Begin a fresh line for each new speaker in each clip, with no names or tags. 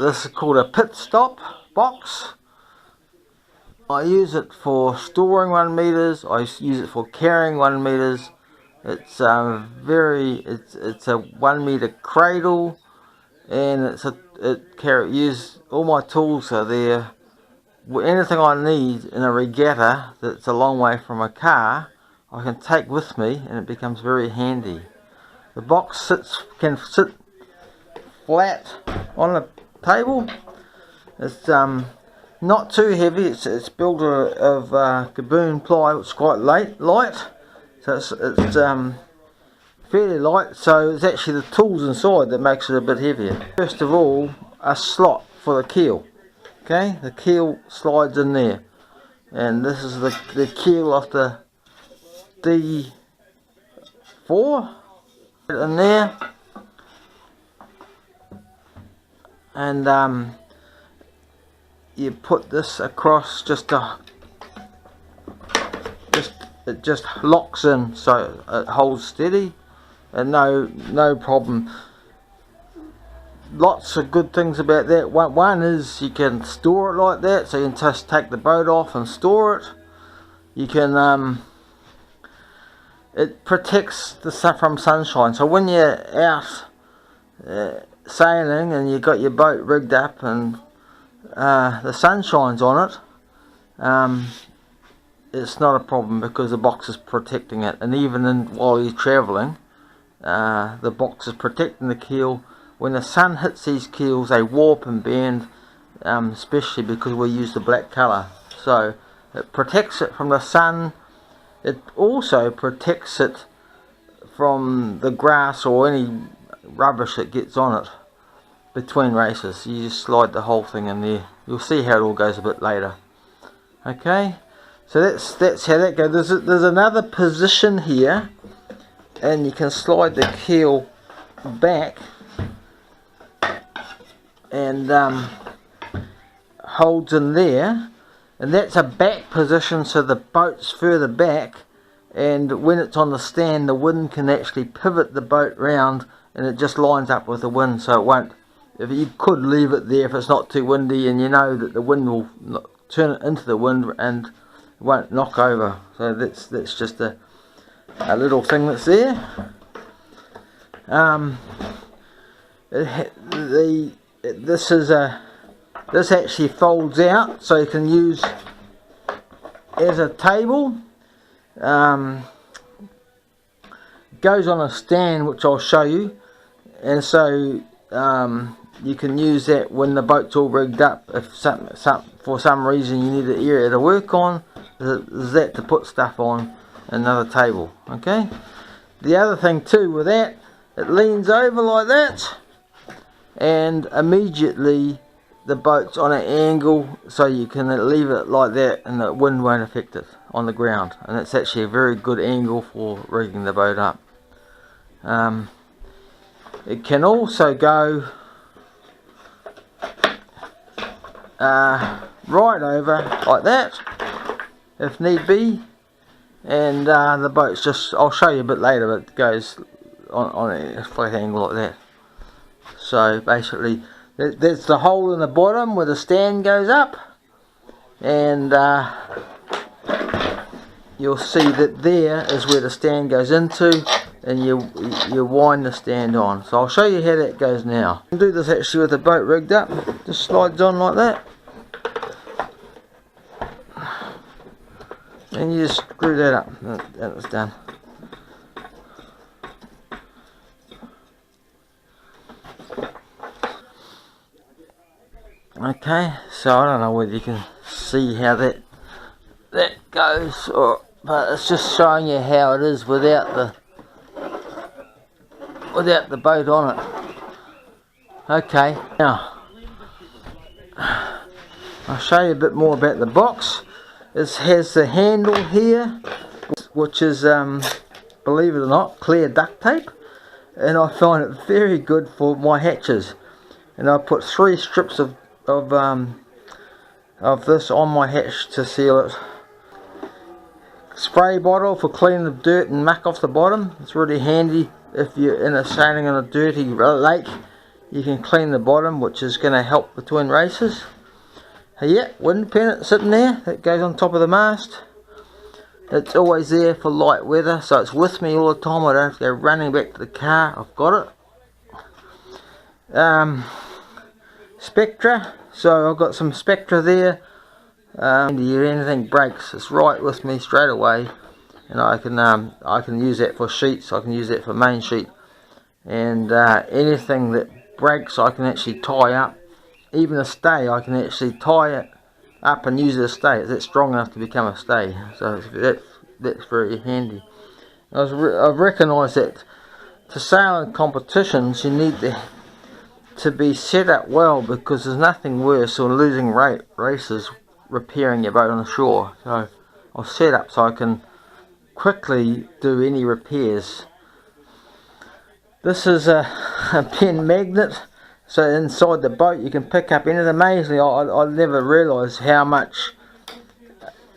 This is called a pit stop box. I use it for storing 1 meters. I use it for carrying 1 meters. It's it's a 1 meter cradle, and use all my tools are there. Anything I need in a regatta that's a long way from a car, I can take with me, and it becomes very handy. The box can sit flat on the table. It's not too heavy. It's built of gaboon ply, which is quite light. So it's fairly light. So it's actually the tools inside that makes it a bit heavier. First of all, a slot for the keel. Okay, the keel slides in there, and this is the keel of the D4 in there, and you put this across it just locks in, so it holds steady and no problem. Lots of good things about that. One is you can store it like that, so you can just take the boat off and store it. You can it protects the sun from sunshine, so when you're out sailing and you've got your boat rigged up and the sun shines on it, it's not a problem because the box is protecting it. And even while you're travelling, the box is protecting the keel. When the sun hits these keels, they warp and bend, especially because we use the black colour. So it protects it from the sun. It also protects it from the grass or any rubbish that gets on it between races. You just slide the whole thing in there. You'll see how it all goes a bit later. Okay, so that's how that goes. There's another position here, and you can slide the keel back and holds in there, and that's a back position, so the boat's further back, and when it's on the stand the wind can actually pivot the boat round, and it just lines up with the wind, so it won't, if you could leave it there if it's not too windy and you know that the wind will turn it into the wind and it won't knock over. So that's just a little thing that's there. This actually folds out, so you can use as a table. Goes on a stand, which I'll show you, and so you can use that when the boat's all rigged up. If for some reason you need an area to work on, there's that to put stuff on, another table. Okay. The other thing too with that, it leans over like that, and immediately the boat's on an angle, so you can leave it like that and the wind won't affect it on the ground, and it's actually a very good angle for rigging the boat up. It can also go right over like that if need be, and the boat's just, I'll show you a bit later, but it goes on a flat angle like that. So basically that's the hole in the bottom where the stand goes up, and you'll see that there is where the stand goes into, and you wind the stand on. So I'll show you how that goes now. You can do this actually with the boat rigged up. Just slides on like that, and you just screw that up, and it's done. Okay, so I don't know whether you can see how that goes, but it's just showing you how it is without the boat on it. Okay, now I'll show you a bit more about the box. It has the handle here, which is, believe it or not, clear duct tape, and I find it very good for my hatches. And I put 3 strips of this on my hatch to seal it. Spray bottle for cleaning the dirt and muck off the bottom. It's really handy if you're sailing in a dirty lake you can clean the bottom, which is going to help between races. Yeah, wind pennant sitting there, that goes on top of the mast. It's always there for light weather, so it's with me all the time. I don't have to go running back to the car. I've got it. Spectra, so I've got some Spectra there. If anything breaks, it's right with me straight away, and I can use that for sheets. I can use that for main sheet, and anything that breaks I can actually tie up. Even a stay, I can actually tie it up and use it as a stay. It's strong enough to become a stay, so that's very handy. I've recognised that to sail in competitions you need to be set up well, because there's nothing worse than losing races repairing your boat on the shore. So I'll set up so I can quickly do any repairs. This is a pen magnet, so inside the boat you can pick up anything. Amazingly, I never realised how much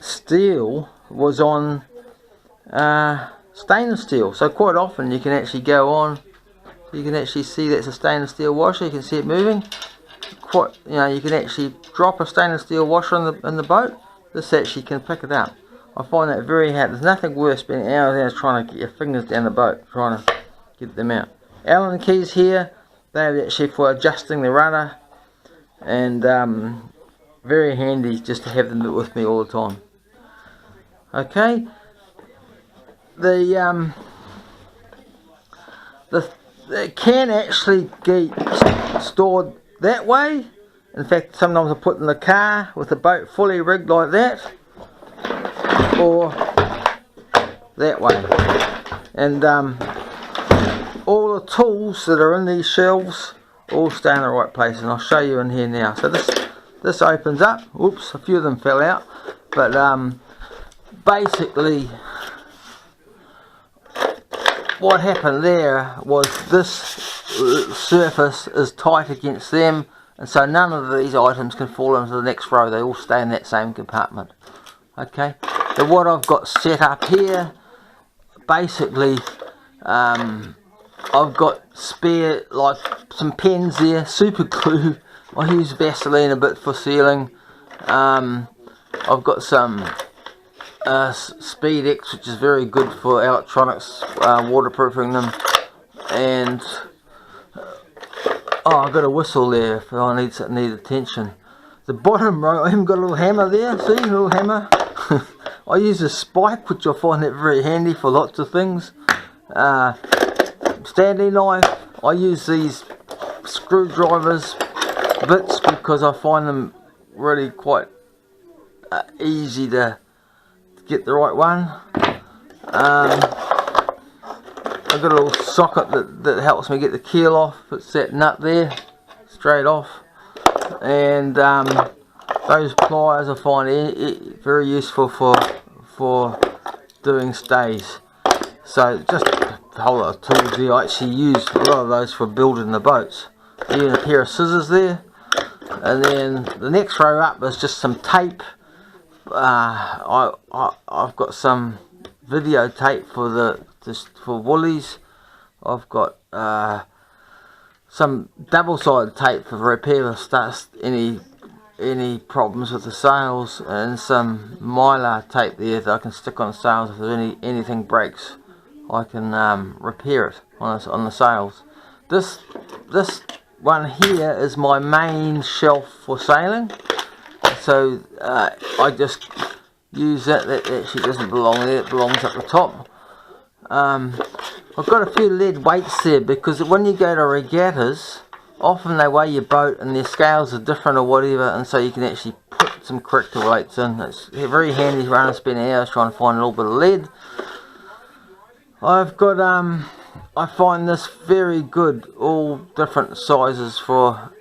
steel was on stainless steel. So quite often you can actually go on, you can actually see that's a stainless steel washer. You can see it moving. You can actually drop a stainless steel washer in the boat. This actually can pick it up. I find that very hard. There's nothing worse spending hours trying to get your fingers down the boat, trying to get them out. Allen keys here, they're actually for adjusting the rudder, and very handy just to have them with me all the time. Okay, it can actually get stored that way. In fact, sometimes I put in the car with the boat fully rigged like that, or that way. And all the tools that are in these shelves all stay in the right place, and I'll show you in here now. So this opens up. Oops, a few of them fell out, but basically what happened there was this surface is tight against them, and so none of these items can fall into the next row. They all stay in that same compartment. Okay, so what I've got set up here, basically I've got spare, like some pens there, super glue. I use Vaseline a bit for sealing. I've got some Speed X, which is very good for electronics, waterproofing them, and I've got a whistle there if I need attention. The bottom row, I even got a little hammer there. See, a little hammer. I use a spike, which I find that very handy for lots of things. Stanley knife. I use these screwdrivers bits because I find them really quite easy to get the right one. I've got a little socket that helps me get the keel off. It's that nut there, straight off. And those pliers I find very useful for doing stays. So just a whole lot of tools there. I actually use a lot of those for building the boats. Even a pair of scissors there. And then the next row up is just some tape. I've got some videotape for woolies. I've got some double-sided tape for repair of any problems with the sails, and some mylar tape there that I can stick on the sails. If anything breaks, I can repair it on the sails. This one here is my main shelf for sailing, so I just use that. That actually doesn't belong there, it belongs up the top. I've got a few lead weights there because when you go to regattas, often they weigh your boat and their scales are different or whatever, and so you can actually put some corrective weights in. It's very handy to run and spend hours trying to find a little bit of lead. I've got I find this very good, all different sizes for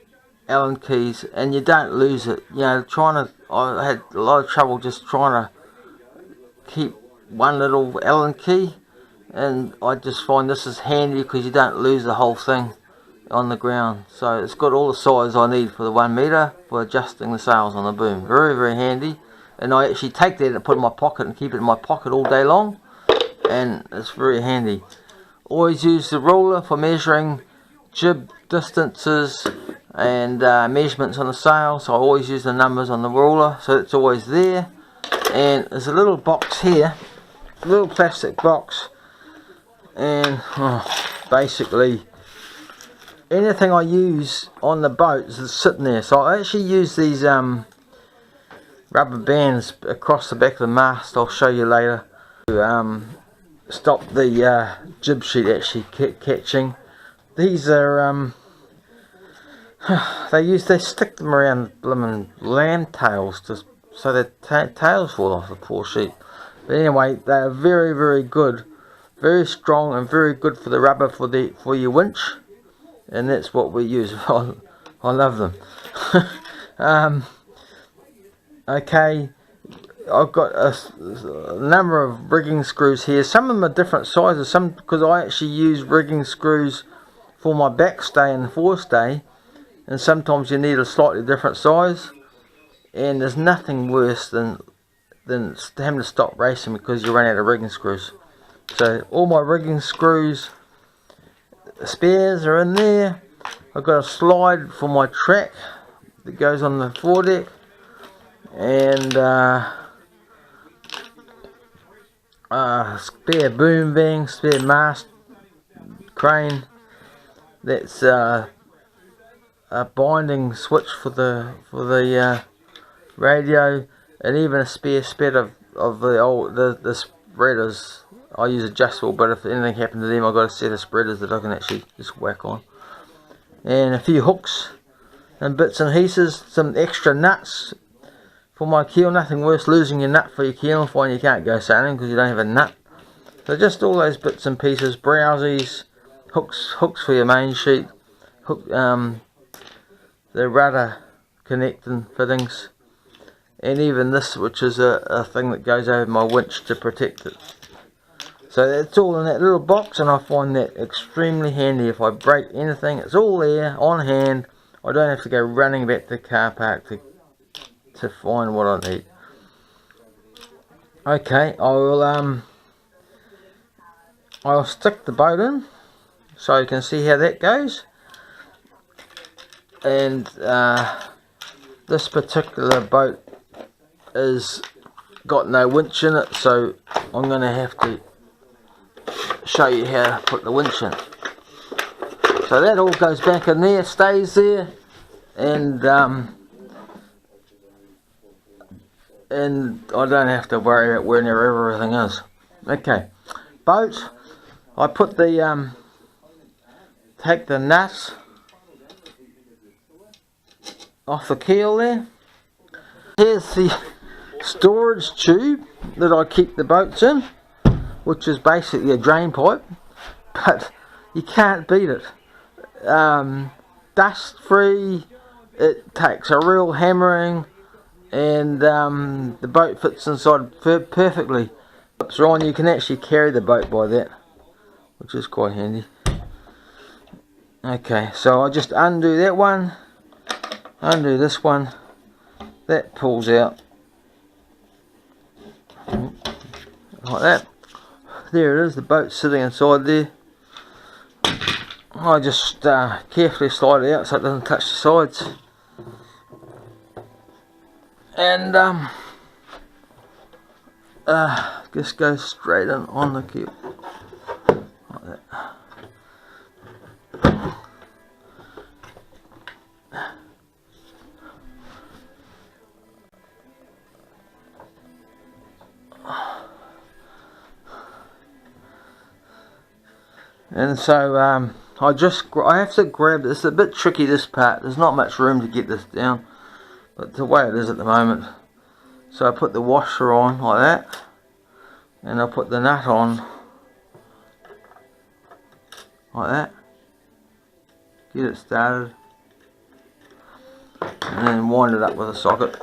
Allen keys, and you don't lose it. You know, I had a lot of trouble just trying to keep one little Allen key, and I just find this is handy because you don't lose the whole thing on the ground. So it's got all the size I need for the 1 meter for adjusting the sails on the boom. Very, very handy. And I actually take that and put it in my pocket and keep it in my pocket all day long, and it's very handy. Always use the ruler for measuring jib distances and measurements on the sail, so I always use the numbers on the ruler, so it's always there. And there's a little box here, a little plastic box, and basically anything I use on the boat is sitting there. So I actually use these rubber bands across the back of the mast. I'll show you later, to stop the jib sheet actually catching. These are they stick them around blooming lamb tails so their tails fall off the poor sheep. But anyway, they are very, very good, very strong, and very good for the rubber for your winch, and that's what we use. I love them. Okay, I've got a number of rigging screws here. Some of them are different sizes, some because I actually use rigging screws for my backstay and forestay, and sometimes you need a slightly different size, and there's nothing worse than having to stop racing because you run out of rigging screws. So all my rigging screws, spares are in there. I've got a slide for my track that goes on the foredeck, and spare boom bang, spare mast crane. That's a binding switch for the radio, and even a spare spread of the spreaders. I use adjustable, but if anything happened to them, I've got a set of spreaders that I can actually just whack on, and a few hooks and bits and pieces, some extra nuts for my keel. Nothing worse losing your nut for your keel and finding you can't go sailing because you don't have a nut. So just all those bits and pieces, browsies, hooks for your main sheet, the rudder connecting fittings, and even this, which is a thing that goes over my winch to protect it. So that's all in that little box, and I find that extremely handy. If I break anything, it's all there on hand. I don't have to go running back to the car park to find what I need. Okay, I'll stick the boat in so you can see how that goes. And this particular boat is got no winch in it, so I'm going to have to show you how to put the winch in. So that all goes back in there, stays there, and I don't have to worry about where everything is. Okay, boat. I put the take the nuts off the keel there. Here's the storage tube that I keep the boats in, which is basically a drain pipe, but you can't beat it. Dust free, it takes a real hammering, and the boat fits inside perfectly. So on, you can actually carry the boat by that, which is quite handy. Okay, so I just undo that one, undo this one, that pulls out like that. There it is, the boat's sitting inside there. I just carefully slide it out so it doesn't touch the sides, and just go straight in on the keel like that. And so I have to grab this. It's a bit tricky, this part. There's not much room to get this down, but the way it is at the moment. So I put the washer on like that, and I put the nut on like that, get it started, and then wind it up with a socket.